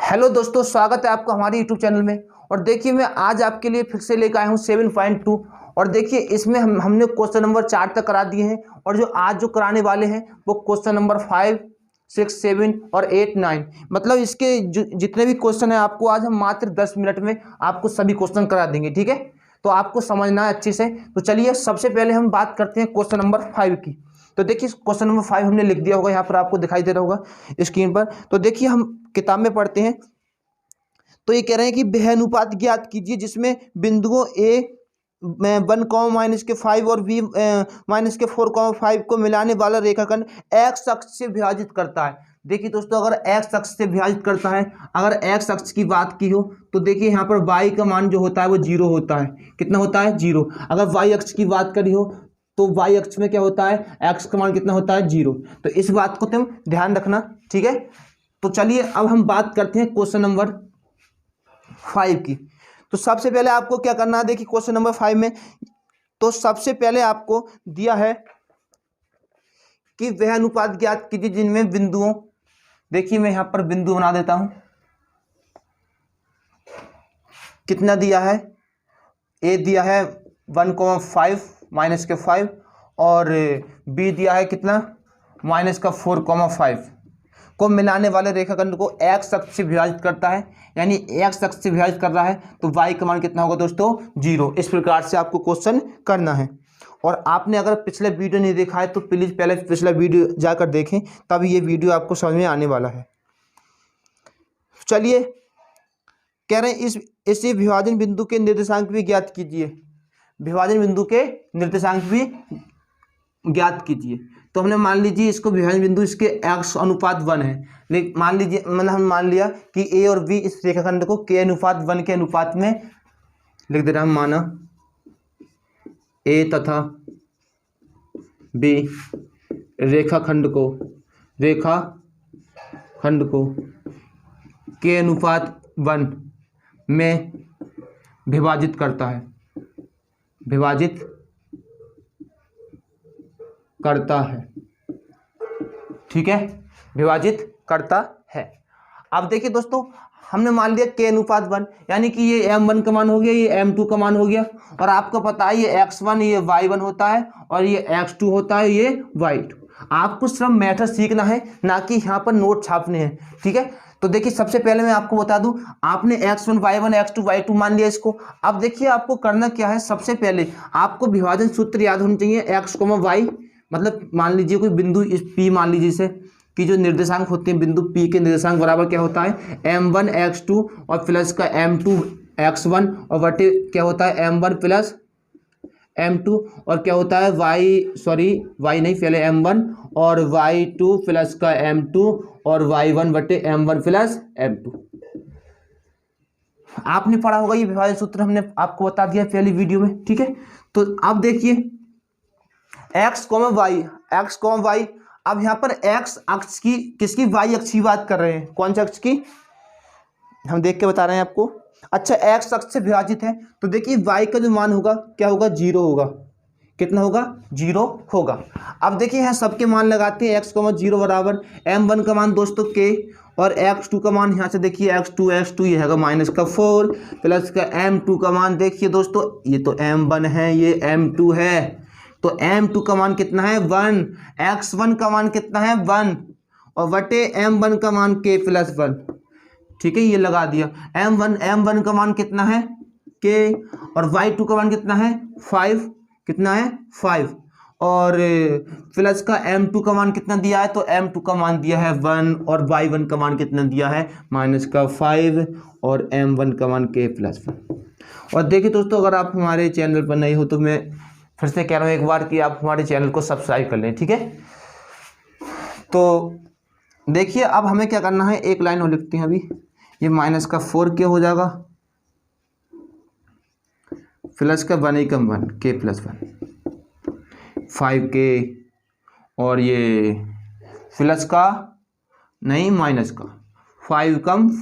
Hello दोस्तों, स्वागत है आपका हमारे यूट्यूब चैनल में। और देखिए मैं आज आपके लिए फिर से लेकर आया हूँ 7.2। और देखिए इसमें हमने क्वेश्चन नंबर 4 तक करा दिए हैं और जो आज जो कराने वाले हैं वो क्वेश्चन नंबर 5, 6, 7 और 8, 9। मतलब इसके जितने भी क्वेश्चन हैं आपको आज हम मात्र 10 मिनट में आपको सभी क्वेश्चन करा देंगे। ठीक है, तो आपको समझना है अच्छे से। तो चलिए सबसे पहले हम बात करते हैं क्वेश्चन नंबर 5 की। तो देखिए क्वेश्चन नंबर 5 हमने लिख दिया होगा, यहाँ पर आपको दिखाई दे रहा होगा स्क्रीन पर। तो देखिए हम किताब में पढ़ते हैं, तो ये कह रहे हैं कि वह अनुपात ज्ञात कीजिए जिसमें बिंदुओं ए 1, -5 और बी -4, 5 को मिलाने वाला रेखाखंड एक्स अक्ष से विभाजित करता है। देखिए दोस्तों, अगर एक्स अक्ष से विभाजित करता है, अगर एक्स अक्ष की बात की हो तो देखिए यहाँ पर वाई का मान जो होता है वो 0 होता है। कितना होता है? 0। अगर वाई अक्ष की बात करी हो तो वाई अक्ष में क्या होता है? एक्स का मान कितना होता है? 0। तो इस बात को तुम ध्यान रखना। ठीक है, तो चलिए अब हम बात करते हैं क्वेश्चन नंबर 5 की। तो सबसे पहले आपको क्या करना है, देखिए क्वेश्चन नंबर 5 में तो सबसे पहले आपको दिया है कि वह अनुपात ज्ञात कीजिए जिनमें बिंदुओं, देखिए मैं यहां पर बिंदु बना देता हूं। कितना दिया है? ए दिया है 1,5 -5 और बी दिया है कितना? -4,5 को मिलाने वाले रेखाखंड को एक्स अक्ष से विभाजित करता है, यानी एक्स अक्ष से विभाजित कर रहा है तो वाई का मान कितना होगा दोस्तों? 0। इस प्रकार से आपको क्वेश्चन करना है। और आपने अगर पिछले वीडियो नहीं देखा है तो प्लीज पहले पिछला वीडियो जाकर देखें, तब ये वीडियो आपको समझ में आने वाला है। चलिए कह रहे हैं इसी विभाजन बिंदु के निर्देशांक भी ज्ञात कीजिए। विभाजन बिंदु के निर्देशांक भी ज्ञात कीजिए। तो हमने मान लीजिए इसको विभाजन बिंदु इसके x अनुपात 1 है, लेकिन मान लीजिए मतलब हम मान लिया कि a और b इस रेखाखंड को k अनुपात 1 के अनुपात में लिख दे रहा हम। माना a तथा b रेखाखंड को k अनुपात 1 में विभाजित करता है, ठीक है, विभाजित करता है। अब देखिए दोस्तों, हमने मान लिया k अनुपात 1, यानी कि ये m1 का मान हो गया, ये m2 का मान हो गया। और आपको पता है ये x1 ये y1 होता है और ये x2 होता है ये y2। आपको सिर्फ मेथड सीखना है, ना कि यहाँ पर नोट छापने हैं। ठीक है, तो देखिए सबसे पहले मैं आपको बता दूं, आपने x1 y1 x2 y2 मान लिया इसको। अब देखिए आपको करना क्या है, सबसे पहले आपको विभाजन सूत्र याद होना चाहिए। x, y, मतलब मान लीजिए कोई बिंदु इस P मान लीजिए इसे कि जो निर्देशांक होते हैं बिंदु P के निर्देशांक बराबर क्या होता है? m1 x2 और प्लस का m2 x1 और बटे क्या होता है? m1 प्लस m2 और क्या होता है? y नहीं, पहले m1 और y2 प्लस का m2 और y1 बटे m1 प्लस m2। आपने पढ़ा होगा ये विभाजन सूत्र, हमने आपको बता दिया पहली वीडियो में। ठीक है, तो अब देखिए x, y। अब यहाँ पर x अक्ष की किसकी? y अक्ष की बात कर रहे हैं। कौन सा अक्ष की? हम देख के बता रहे हैं आपको। अच्छा, x अक्ष से विभाजित है तो देखिए y का जो मान होगा क्या होगा? 0 होगा। कितना होगा? 0 होगा। अब देखिए यहाँ सबके मान लगाते हैं। x, 0 बराबर m1 का मान दोस्तों k और x2 का मान यहाँ से देखिए x2 ये है -4 प्लस का m2 का मान देखिए दोस्तों, ये तो m1 है ये m2 है, तो m2 का मान कितना है? 1। x1 का मान कितना है? 1 और बटे m1 का मान k + 1। ठीक है, ये लगा दिया। m1 का मान कितना है? k और y2 का मान कितना है? 5। कितना है? 5 और प्लस का m2 का मान कितना दिया है? तो m2 का मान दिया है 1 और y1 का मान कितना दिया है? -5 और m1 का मान k + 1। और देखिए दोस्तों, अगर आप हमारे चैनल पर नहीं हो तो मैं फिर से कह रहा हूँ एक बार कि आप हमारे चैनल को सब्सक्राइब कर लें। ठीक है, तो देखिए अब हमें क्या करना है, एक लाइन और लिखते हैं अभी। ये -4 क्या हो जाएगा? प्लस का 1 k + 1 5k और ये प्लस का नहीं माइनस का 5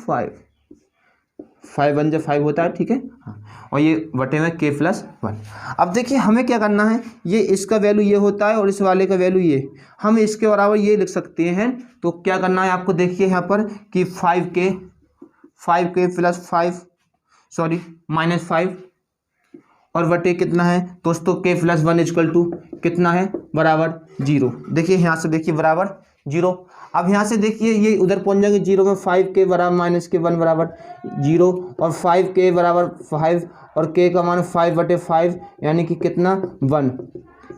5 5 1 जब 5 होता है। ठीक है, हाँ, और ये बटे में k + 1। अब देखिए हमें क्या करना है, ये इसका वैल्यू ये होता है और इस वाले का वैल्यू ये, हम इसके बराबर ये लिख सकते हैं। तो क्या करना है आपको, देखिए यहाँ पर कि 5k -5 और बटे कितना है दोस्तों k+1 इक्वल टू कितना है बराबर 0। देखिए यहाँ से देखिए बराबर 0। अब यहाँ से देखिए ये उधर पहुँच जाएंगे 0 में 5k बराबर -k1 बराबर 0 और 5k बराबर 5 और k का मान 5/5 यानी कि कितना 1।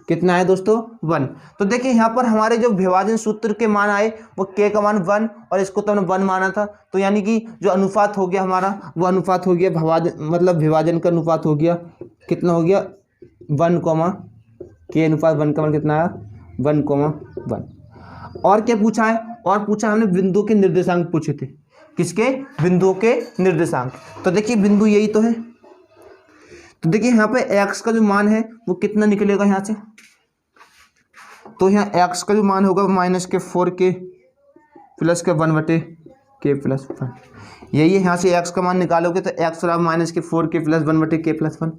कितना है दोस्तों 1। तो देखिए यहाँ पर हमारे जो विभाजन सूत्र के मान आए वो k का मान 1 और इसको तो हमने 1 माना था। तो यानी कि जो अनुपात हो गया हमारा वो अनुपात हो गया विभाजन का अनुपात हो गया कितना हो गया 1, k अनुपात 1 का मान कितना आया 1,1। और क्या पूछा है और पूछा हमने बिंदु के निर्देशांक पूछे थे। किसके बिंदुओं के निर्देशांक। तो देखिए बिंदु यही तो है। तो देखिए यहाँ पे x का जो मान है वो कितना निकलेगा यहाँ से। तो यहाँ x का जो मान होगा -4k प्लस के 1/k+1 यही है। यहाँ से x का मान निकालोगे तो x बराबर -4k प्लस 1/k+1।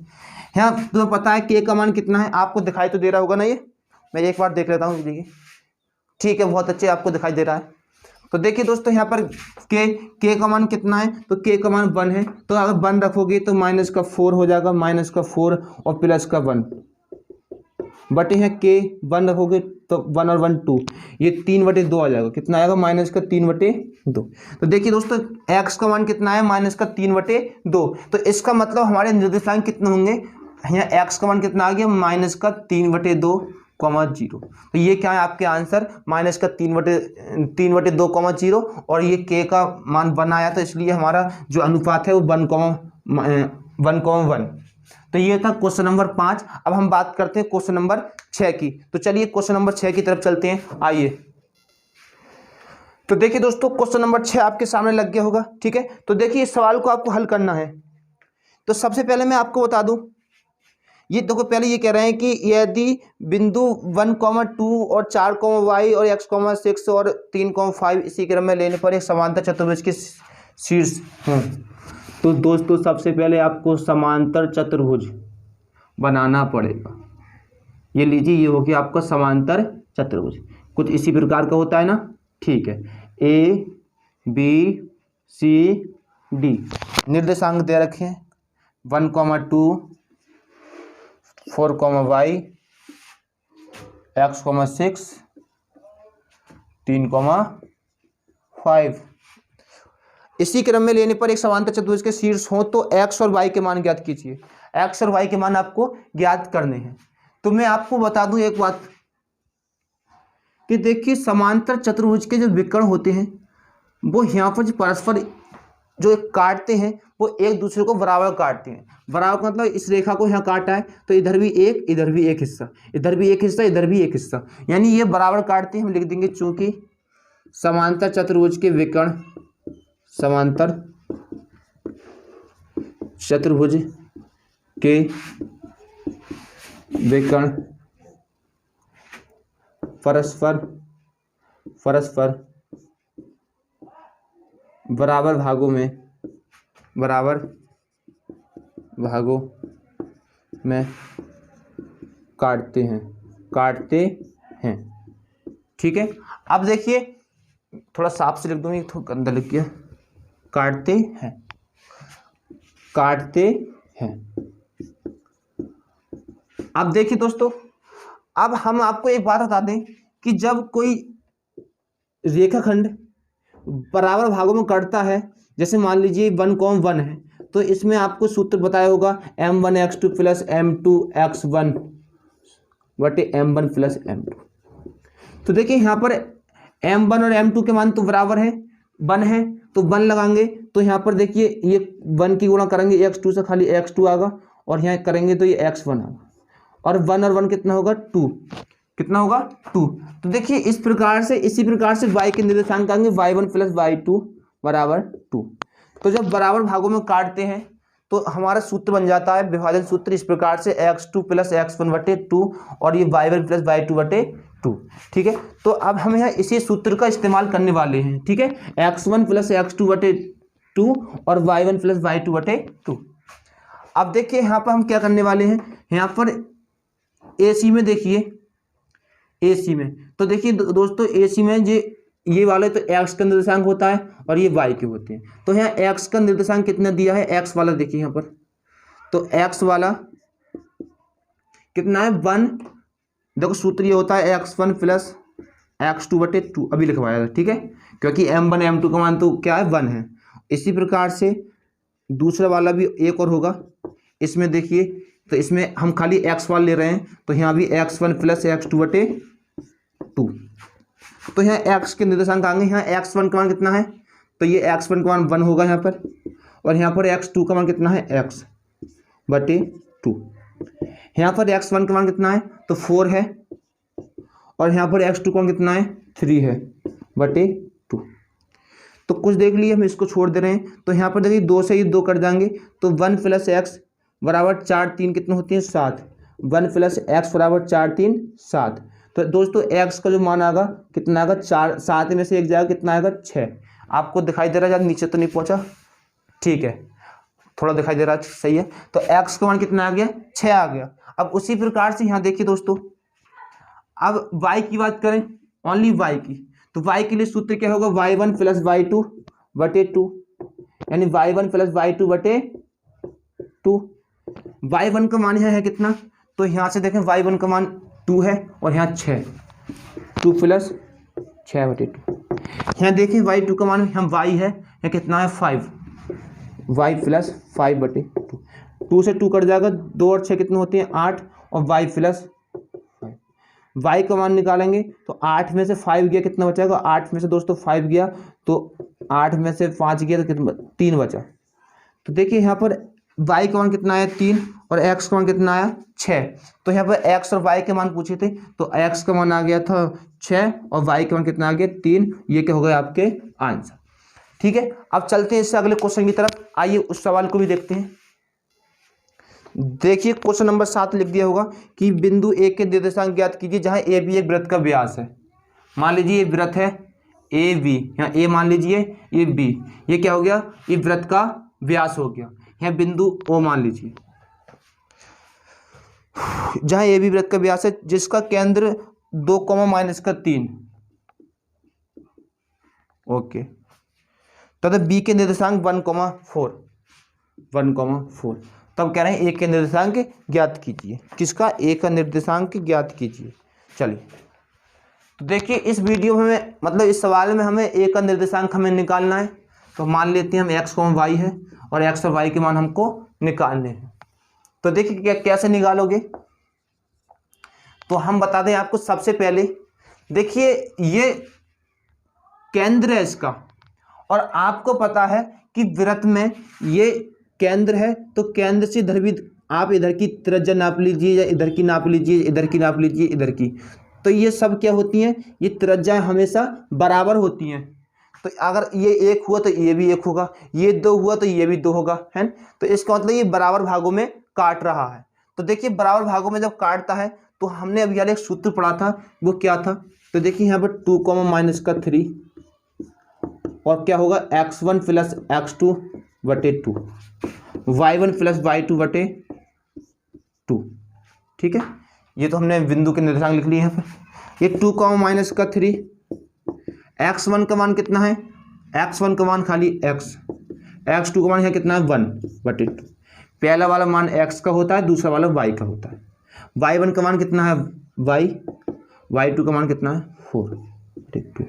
यहाँ तुम्हें पता है k का मान कितना है आपको दिखाई तो दे रहा होगा ना। ये मैं एक बार देख लेता हूँ। देखिए ठीक है बहुत अच्छे आपको दिखाई दे रहा है। तो देखिए दोस्तों यहाँ पर k का मान कितना है तो k का मान 1 है। तो अगर 1 रखोगे तो -4 हो जाएगा -4 और +1 बटे यहाँ k 1 रखोगे तो 1 और 1 2 ये 3/2 आ जाएगा। कितना आएगा -3/2। तो देखिए दोस्तों x का मान कितना है -3/2। तो इसका मतलब हमारे निर्देशांक कितने होंगे। यहाँ x का मान कितना आ गया -3/2, 0। तो ये क्या है आपके आंसर -3/2, 0 और ये k का मान 1 आया। तो इसलिए हमारा जो अनुपात है वो 1,1। तो ये था क्वेश्चन नंबर 5। अब हम बात करते हैं क्वेश्चन नंबर 6 की। तो चलिए क्वेश्चन नंबर 6 की तरफ चलते हैं। आइए तो देखिए दोस्तों क्वेश्चन नंबर 6 आपके सामने लग गया होगा। ठीक है तो देखिए इस सवाल को आपको हल करना है। तो सबसे पहले मैं आपको बता दूं ये देखो पहले ये कह रहे हैं कि यदि बिंदु 1,2 और 4,y और x,6 और 3,5 इसी क्रम में लेने पर एक समांतर चतुर्भुज के शीर्ष हों। तो दोस्तों सबसे पहले आपको समांतर चतुर्भुज बनाना पड़ेगा। ये लीजिए ये हो गया आपका समांतर चतुर्भुज। कुछ इसी प्रकार का होता है ना। ठीक है A B C D निर्देशांक दे रखे हैं 1,2 4,y x,6 3,5 इसी क्रम में लेने पर एक समांतर चतुर्भुज के शीर्ष हो तो x और y के मान ज्ञात कीजिए। x और y के मान आपको ज्ञात करने हैं। तो मैं आपको बता दूं एक बात कि देखिए समांतर चतुर्भुज के जो विकर्ण होते हैं वो यहाँ पर जो परस्पर जो काटते हैं वो एक दूसरे को बराबर काटते हैं। बराबर मतलब इस रेखा को यहाँ काटा है तो इधर भी एक हिस्सा, इधर भी एक हिस्सा, इधर भी एक हिस्सा, यानी ये बराबर काटते हैं। हम लिख देंगे चूंकि समांतर चतुर्भुज के विकर्ण समांतर चतुर्भुज के विकर्ण परस्पर बराबर भागों में काटते हैं। ठीक है अब देखिए थोड़ा साफ से लिख दूंगी थोड़ा गंदा लिख गया। काटते हैं। अब देखिए दोस्तों अब हम आपको एक बात बता दें कि जब कोई रेखाखंड बराबर भागों में कटता है जैसे मान लीजिए 1,1 है तो इसमें आपको सूत्र बताया होगा m1x2 प्लस m2x1 बटे m1 प्लस m2। तो देखिए यहाँ पर m1 और m2 के मान तो बराबर है 1 है तो 1 लगाएंगे तो यहाँ पर देखिए ये 1 की गुणा करेंगे x2 से खाली x2 आगा और यहाँ करेंगे तो ये x1 आगा और 1 और 1 कितना होगा 2। कितना होगा 2। तो देखिए इसी प्रकार से y के निर्देशांक आएंगे y1 प्लस y2 बराबर 2। तो जब बराबर भागों में काटते हैं तो हमारा सूत्र बन जाता है विभाजन सूत्र इस प्रकार से x2 प्लस x1 बटे 2 और ये y1 प्लस y2 बटे 2। ठीक है तो अब हम यहाँ इसी सूत्र का इस्तेमाल करने वाले हैं। ठीक है x1 प्लस x2 बटे 2 और y1 प्लस y2 बटे 2। अब देखिए यहाँ पर हम क्या करने वाले हैं। यहाँ पर AC में देखिए AC में तो देखिए दोस्तों AC में ये ये वाले तो एक्स का निर्देशांक होता है और ये वाई के होते हैं। तो यहाँ एक्स का निर्देशांक कितना दिया है, एक्स वाला देखिए यहाँ पर, तो एक्स वाला कितना है 1। देखो सूत्र ये होता है x1 प्लस x2/2, अभी लिखवाया था, ठीक है, क्योंकि m1 m2 का मान तो क्या है 1 है। इसी प्रकार से दूसरा वाला भी एक और होगा, इसमें देखिए, तो इसमें हम खाली x वाला ले रहे हैं, तो यहाँ भी x1 प्लस x2/2। तो यहाँ x के निर्देशांक आएंगे, यहाँ x1 का मान कितना है, तो ये x1 का मान 1 होगा यहाँ पर, और यहाँ पर x2 का मान कितना है x/2। यहाँ पर x1 का मान कितना है, तो 4 है, और यहाँ पर x2 का मान कितना है 3 है बटे 2। तो कुछ देख लिए, हम इसको छोड़ दे रहे हैं। तो यहाँ पर देखिए 2 से ही 2 कट जाएंगे, तो 1 प्लस एक्स बराबर 4 3 कितने होती हैं 7। 1 प्लस एक्स बराबर 4 3 7। तो दोस्तों x का जो मान आएगा कितना आएगा 4, 7 में से एक जाएगा कितना आएगा 6। आपको दिखाई दे रहा है, नीचे तो नहीं पहुँचा, ठीक है, थोड़ा दिखाई दे रहा है, सही है। तो x का मान कितना आ गया 6 आ गया। अब उसी प्रकार से यहाँ देखिए दोस्तों, अब y की बात करें, ओनली y की, तो y के लिए सूत्र क्या होगा, y1 प्लस y2/2, यानी y1 प्लस y2/2। y1 का मान यहाँ है कितना, तो यहाँ से देखें y1 का मान 2 है, और यहाँ 6, 2 प्लस 6/2। यहाँ देखिए y2 का मान यहाँ y है, यहाँ कितना है 5, y प्लस 5/2। 2 से 2 कट जाएगा, 2 और 6 कितने होते हैं 8, और y प्लस 5। y का मान निकालेंगे तो 8 में से 5 गया कितना बचेगा, 8 में से दोस्तों 5 गया तो 8 में से 5 गया तो कितना 3 बचा। तो देखिए यहाँ पर y का मान कितना आया 3, और x का मान कितना आया 6। तो यहाँ पर x और y के मान पूछे थे, तो x का मान आ गया था 6 और y का मान कितना आ गया 3। ये क्या हो गया आपके आंसर, ठीक है। अब चलते हैं इससे अगले क्वेश्चन की तरफ, आइए उस सवाल को भी देखते हैं। देखिए क्वेश्चन नंबर 7 लिख दिया होगा कि बिंदु ए के निर्देशांक ज्ञात कीजिए जहां ए बी एक वृत्त का व्यास है। मान लीजिए ये वृत्त है ए बी, यहाँ ए मान लीजिए, ये बी, ये क्या हो गया, ये वृत्त का व्यास हो गया। यहाँ बिंदु ओ मान लीजिए जहां ए बी वृत्त का व्यास है, जिसका केंद्र 2, ओके, तथा बी के निर्देशांक 1,4। तब कह रहे हैं ए के निर्देशांक ज्ञात कीजिए। किसका, ए का निर्देशांक ज्ञात कीजिए। चलिए तो देखिए इस वीडियो में, मतलब इस सवाल में हमें ए का निर्देशांक हमें निकालना है। तो मान लेते हैं हम एक्स वाई है, और एक्स और वाई के मान हमको निकालने हैं। तो देखिए कैसे निकालोगे, तो हम बता दें आपको। सबसे पहले देखिए ये केंद्र है इसका, और आपको पता है कि वृत्त में ये केंद्र है, तो केंद्र से इधर भी आप इधर की त्रिज्या नाप लीजिए, या इधर की नाप लीजिए, इधर की नाप लीजिए, इधर की। तो ये सब क्या होती हैं, ये त्रिज्याएं हमेशा बराबर होती हैं। तो अगर ये 1 हुआ तो ये भी 1 होगा, ये 2 हुआ तो ये भी 2 होगा, है। तो इसका मतलब ये बराबर भागों में काट रहा है। तो देखिए बराबर भागों में जब काटता है, तो हमने अभी यार एक सूत्र पढ़ा था, वो क्या था, तो देखिए यहाँ पर 2, -3, और क्या होगा x1 plus x2/2, y1 plus y2/2, ठीक है। ये तो हमने बिंदु के निर्देशांक लिख लिए यहाँ पर। ये 2, x1 का मान कितना है, x1 का मान खाली x, x2 का मान है कितना है 1/2। पहला वाला मान x का होता है, दूसरा वाला y का होता है। y1 का मान कितना है y, y2 का मान कितना है 4/2।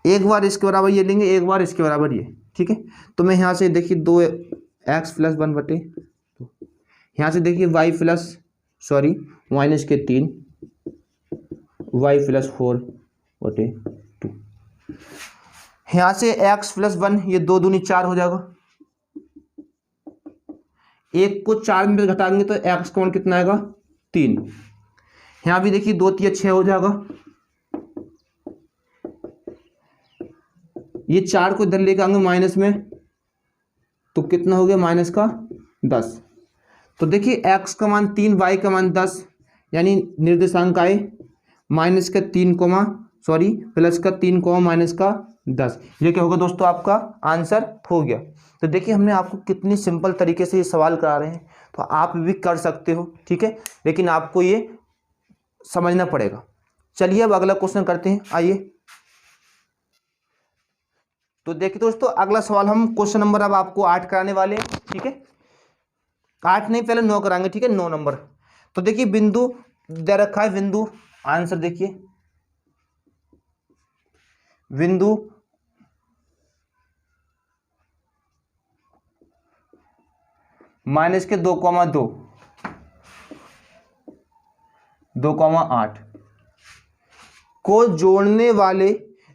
एक बार इसके बराबर ये लेंगे, एक बार इसके बराबर ये, ठीक है। तो मैं यहाँ से देखिए 2x प्लस 1/2, यहाँ से देखिए y प्लस -3, y प्लस 4/2। यहाँ से x प्लस 1, ये 2 दूनी 4 हो जाएगा। एक को 4 में घटाएंगे तो x का मान कितना आएगा 3। यहाँ भी देखिए 2 3 6 हो जाएगा। ये 4 को इधर लेकर आएंगे माइनस में, तो कितना हो गया -10। तो देखिए x का मान 3, y का मान 10, यानी निर्देशांक आए -3, +3, -10। ये क्या होगा दोस्तों, आपका आंसर हो गया। तो देखिए हमने आपको कितनी सिंपल तरीके से ये सवाल करा रहे हैं, तो आप भी कर सकते हो, ठीक है, लेकिन आपको ये समझना पड़ेगा। चलिए अब अगला क्वेश्चन करते हैं, आइए। तो देखिए दोस्तों, अगला सवाल हम क्वेश्चन नंबर अब आपको 8 कराने वाले हैं, ठीक है। 8 नहीं, पहले 9 कराएंगे, ठीक है, 9 नंबर। तो देखिए बिंदु दे रखा है, बिंदु, आंसर देखिए, बिंदु माइनस के 2,2, 2,8 को जोड़ने वाले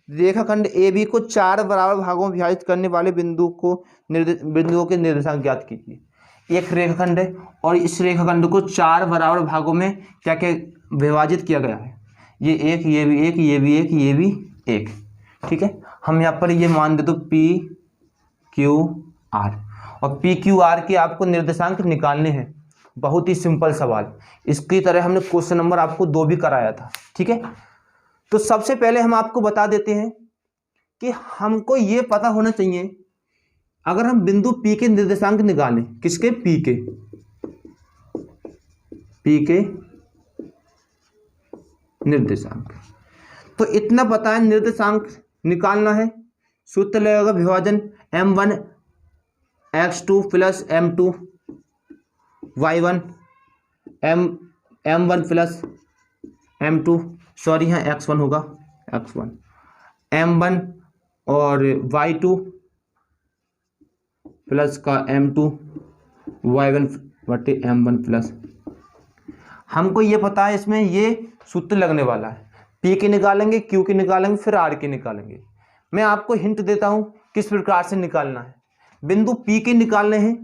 रेखाखंड ए बी को 4 बराबर भागों में विभाजित करने वाले बिंदुओं के निर्देशांक ज्ञात कीजिए। एक रेखाखंड है और इस रेखाखंड को 4 बराबर भागों में क्या क्या विभाजित किया गया है, ये एक, ये भी एक, ये भी एक, ये भी एक, ठीक है। हम यहाँ पर ये मान दे तो पी क्यू आर, और पी क्यू आर के आपको निर्देशांक निकालने हैं। बहुत ही सिंपल सवाल, इसकी तरह हमने क्वेश्चन नंबर आपको 2 भी कराया था, ठीक है। तो सबसे पहले हम आपको बता देते हैं कि हमको ये पता होना चाहिए, अगर हम बिंदु P के निर्देशांक निकालें, किसके, P के निर्देशांक, तो इतना पता है, निर्देशांक निकालना है, सूत्र लगेगा विभाजन m1 x2 plus m2 y1 m1 plus m2, sorry यहाँ x1 होगा, x1 m1 और y2 प्लस का m2 y1 बटे m1 प्लस। हमको ये पता है, इसमें ये सूत्र लगने वाला है, P के निकालेंगे, Q के निकालेंगे, फिर R के निकालेंगे। मैं आपको हिंट देता हूँ किस प्रकार से निकालना है। बिंदु P के निकालने हैं,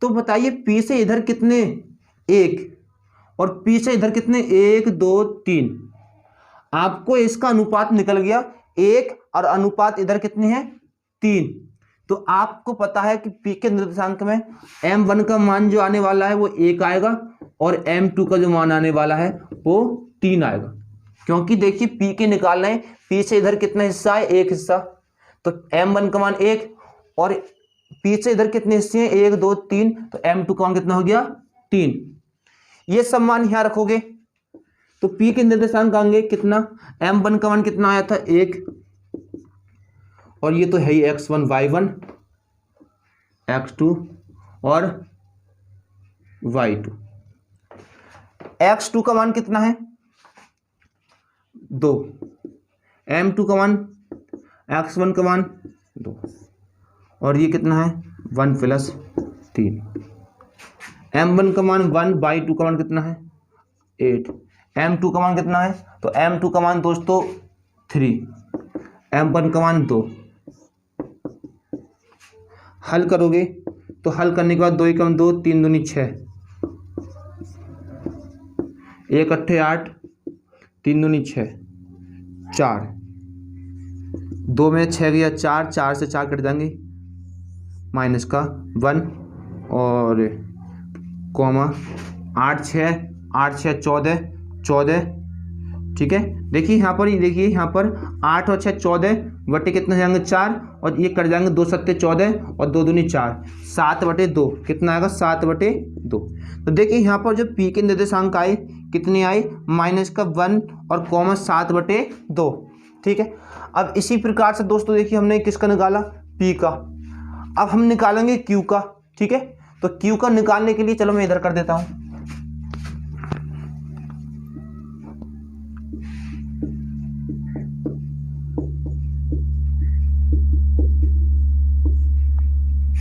तो बताइए P से इधर कितने, 1, और P से इधर कितने, 1 2 3। आपको इसका अनुपात निकल गया 1, और अनुपात इधर कितने हैं, 3। तो आपको पता है कि P के निर्देशांक में m1 का मान जो आने वाला है वो 1 आएगा, और m2 का जो मान आने वाला है वो 3 आएगा। क्योंकि देखिए P के निकालना है, P से इधर कितना हिस्सा है, 1 हिस्सा, तो m1 का मान 1, और P से इधर कितने हिस्से हैं, 1 2 3, तो m2 का मान कितना हो गया, 3। ये सब मान यहाँ रखोगे तो P के निर्देशांक आएंगे कितना, m1 का मान कितना आया था, 1, और ये तो है ही x1 y1 x2 और y2। x2 का मान कितना है, 2, m2 का मान, x1 का मान 2, और ये कितना है, 1 प्लस 3। m1 का मान 1, y2 का मान कितना है, 8, m2 का मान कितना है, तो m2 का मान दोस्तों 3, m1 का मान 2। हल करोगे तो हल करने के बाद 2 एकम 2, 3 दूनी 6, 1 अट्ठे 8, 3 दूनी 6, 4, 2 में 6 गया 4, 4 से 4 कट जाएंगे, माइनस का 1 और कॉमा 8 6 14, 14, ठीक है। देखिए यहाँ पर, देखिए यहाँ पर 8 और 6 14 बटे कितने हो जाएंगे, 4, और ये कट जाएंगे 2 सत्ते 14 और 2 दूनी 4, 7 बटे 2 कितना आएगा, 7 बटे 2। तो देखिए यहाँ पर जो P के निर्देशांक आए कितने आए, माइनस का 1 और कॉमा 7 बटे 2, ठीक है। अब इसी प्रकार से दोस्तों देखिए हमने किसका निकाला, P का। अब हम निकालेंगे Q का, ठीक है। तो Q का निकालने के लिए चलो मैं इधर कर देता हूँ,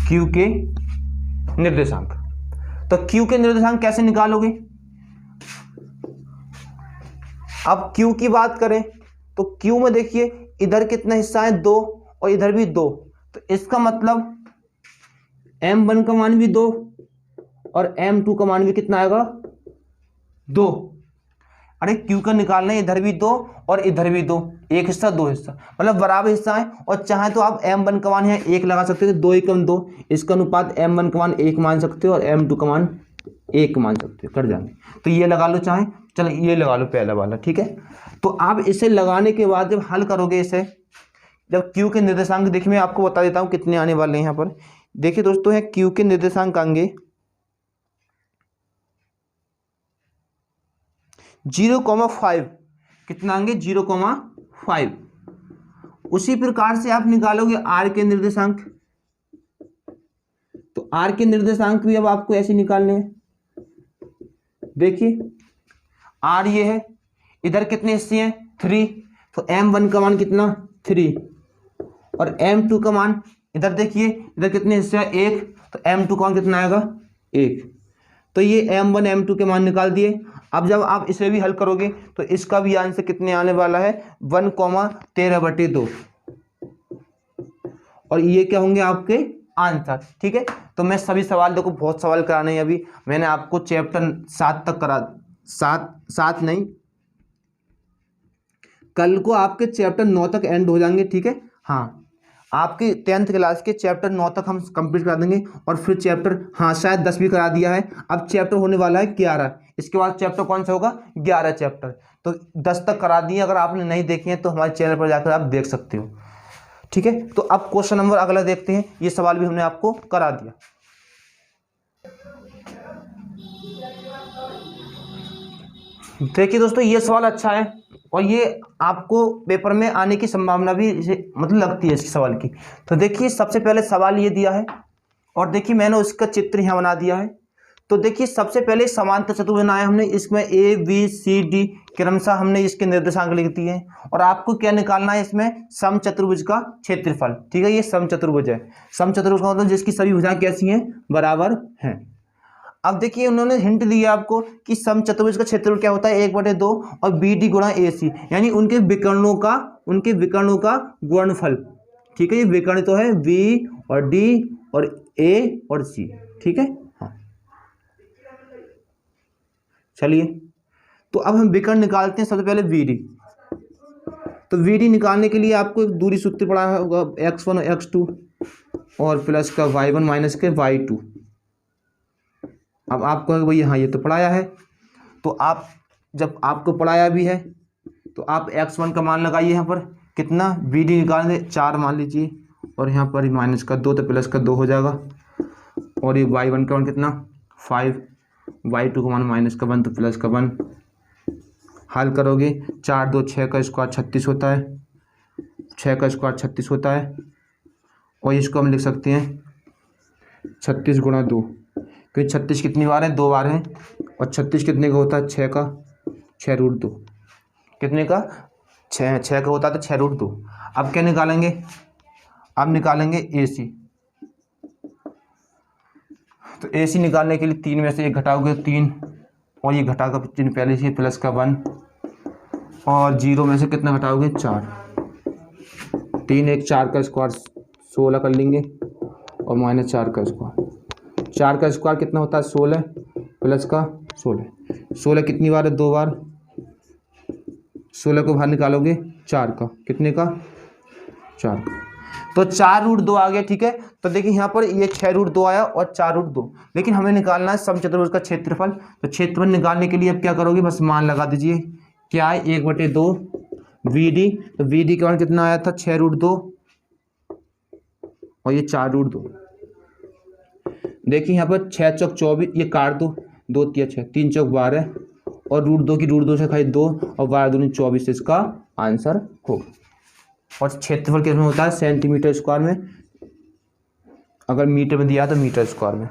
Q के निर्देशांक। तो Q के निर्देशांक कैसे निकालोगे, अब Q की बात करें तो Q में देखिए इधर कितना हिस्सा है, 2, और इधर भी 2, तो इसका मतलब m1 का मान भी 2 और m2 का मान भी कितना आएगा, 2। अरे Q का निकालना है, इधर भी 2 और इधर भी 2, एक हिस्सा 2 हिस्सा, मतलब बराबर हिस्सा है। और चाहे तो आप m1 का मान है 1 लगा सकते हो, 2 एकम 2, इसका अनुपात m1 का मान 1 मान सकते हो और m2 का मान 1 मान सकते हो, कर जाएंगे। तो ये लगा लो, चाहे चलो ये लगा लो पहला वाला, ठीक है। तो आप इसे लगाने के बाद जब हल करोगे इसे, जब Q के निर्देशांक, देखिए मैं आपको बता देता हूँ कितने आने वाले हैं यहाँ पर। देखिए दोस्तों है Q के निर्देशांक आएंगे 0,5, कितना आएंगे, 0,5, उसी प्रकार से आप निकालोगे आर के निर्देशांक, तो आर के निर्देशांक भी अब आपको ऐसे निकालने हैं। देखिए आर ये है, इधर कितने हिस्से हैं 3, तो m1 का मान कितना 3 और m2 का मान इधर देखिए इधर कितने हिस्से हैं 1, तो m2 का मान कितना आएगा 1। तो ये m1 m2 के मान निकाल दिए। अब जब आप इसे भी हल करोगे तो इसका भी आंसर कितने आने वाला है 1,13/2 और ये क्या होंगे आपके आंसर। ठीक है, तो मैं सभी सवाल देखो बहुत सवाल कराने हैं अभी, मैंने आपको चैप्टर 7 तक करा, 7 नहीं, कल को आपके चैप्टर 9 तक एंड हो जाएंगे। ठीक है, हाँ आपके 10th क्लास के चैप्टर 9 तक हम कंप्लीट करा देंगे और फिर चैप्टर, हाँ शायद 10 भी करा दिया है, अब चैप्टर होने वाला है 11। इसके बाद चैप्टर कौन सा होगा 11 चैप्टर, तो 10 तक करा दिए। अगर आपने नहीं देखे हैं तो हमारे चैनल पर जाकर आप देख सकते हो। ठीक है, तो अब क्वेश्चन नंबर अगला देखते हैं, ये सवाल भी हमने आपको करा दिया। देखिए दोस्तों ये सवाल अच्छा है और ये आपको पेपर में आने की संभावना भी मतलब लगती है इस सवाल की। तो देखिए सबसे पहले सवाल ये दिया है और देखिए मैंने उसका चित्र यहाँ बना दिया है। तो देखिए सबसे पहले समांतर चतुर्भुज बनाया हमने, इसमें ए बी सी डी क्रमशः हमने इसके निर्देशांक लिख दिए हैं और आपको क्या निकालना है इसमें समचतुर्भुज का क्षेत्रफल। ठीक है, ये समचतुर्भुज है, समचतुर्भुज का मतलब जिसकी सभी भुजाएं कैसी हैं बराबर हैं। अब देखिए उन्होंने हिंट दिया आपको कि समचतुर्भुज का क्षेत्रफल क्या होता है 1/2 और बी डी गुणा ए सी, यानी उनके विकर्णों का गुणनफल। ठीक है, ये विकर्ण तो है बी और डी और ए और सी। ठीक है, हाँ चलिए तो अब हम विकर्ण निकालते हैं। सबसे पहले बी डी, तो बी डी निकालने के लिए आपको एक दूरी सूत्र पड़ा होगा x1 और x2 और प्लस का y1 माइनस के y2। अब आपको भाई हाँ ये तो पढ़ाया है, तो आप जब आपको पढ़ाया भी है तो आप x1 का मान लगाइए यहाँ पर कितना, बी डी निकालने 4 मान लीजिए और यहाँ पर माइनस का 2 तो प्लस का 2 हो जाएगा और ये y1 का मान कितना 5, y2 का मान माइनस का 1 तो प्लस का 1। हल करोगे 4 2 6 का स्क्वायर 36 होता है, 6 का स्क्वायर 36 होता है और इसको हम लिख सकते हैं 36 गुणा 2, क्योंकि 36 कितनी बार है 2 बार है और 36 कितने का होता है 6 का 6√2, कितने का 6 का होता है तो 6√2। अब क्या निकालेंगे, अब निकालेंगे ए सी। तो ए सी निकालने के लिए 3 में से 1 घटाओगे 3 और ये घटा का चिन्ह पहले से प्लस का 1 और 0 में से कितना घटाओगे 4, 3 1 4 का स्क्वायर 16 कर लेंगे और माइनस 4 का स्क्वायर, 4 का स्क्वायर कितना होता है 16 प्लस का 16 कितनी बार है 2 बार, 16 को बाहर निकालोगे 4 का, कितने का 4 का, तो 4√2 आ गया। ठीक है, तो देखिए यहाँ पर ये 6√2 आया और 4√2, लेकिन हमें निकालना है समचतुर्भुज का क्षेत्रफल। तो क्षेत्रफल निकालने के लिए अब क्या करोगे, बस मान लगा दीजिए, क्या है 1/2 वी डी, तो वी डी का मान कितना आया था 6√2 और ये 4√2। देखिए यहाँ पर 6 चौक 24, ये काट दो 2 3 6, 3 चौक 12 और √2 की √2 से खाई 2 और 12 दूनी 24, इसका आंसर होगा। और क्षेत्रफल किसमें होता है सेंटीमीटर स्क्वायर में, अगर मीटर में दिया तो मीटर स्क्वायर में।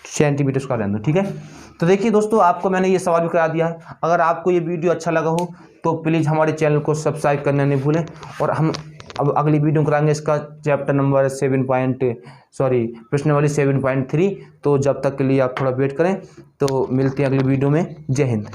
सेंटीमीटर स्क्वायर रहने दो। ठीक है, तो देखिए दोस्तों आपको मैंने ये सवाल भी करा दिया है। अगर आपको ये वीडियो अच्छा लगा हो तो प्लीज़ हमारे चैनल को सब्सक्राइब करना नहीं भूलें और हम अब अगली वीडियो कराएंगे इसका चैप्टर नंबर प्रश्नावली 7.3। तो जब तक के लिए आप थोड़ा वेट करें, तो मिलते हैं अगली वीडियो में। जय हिंद।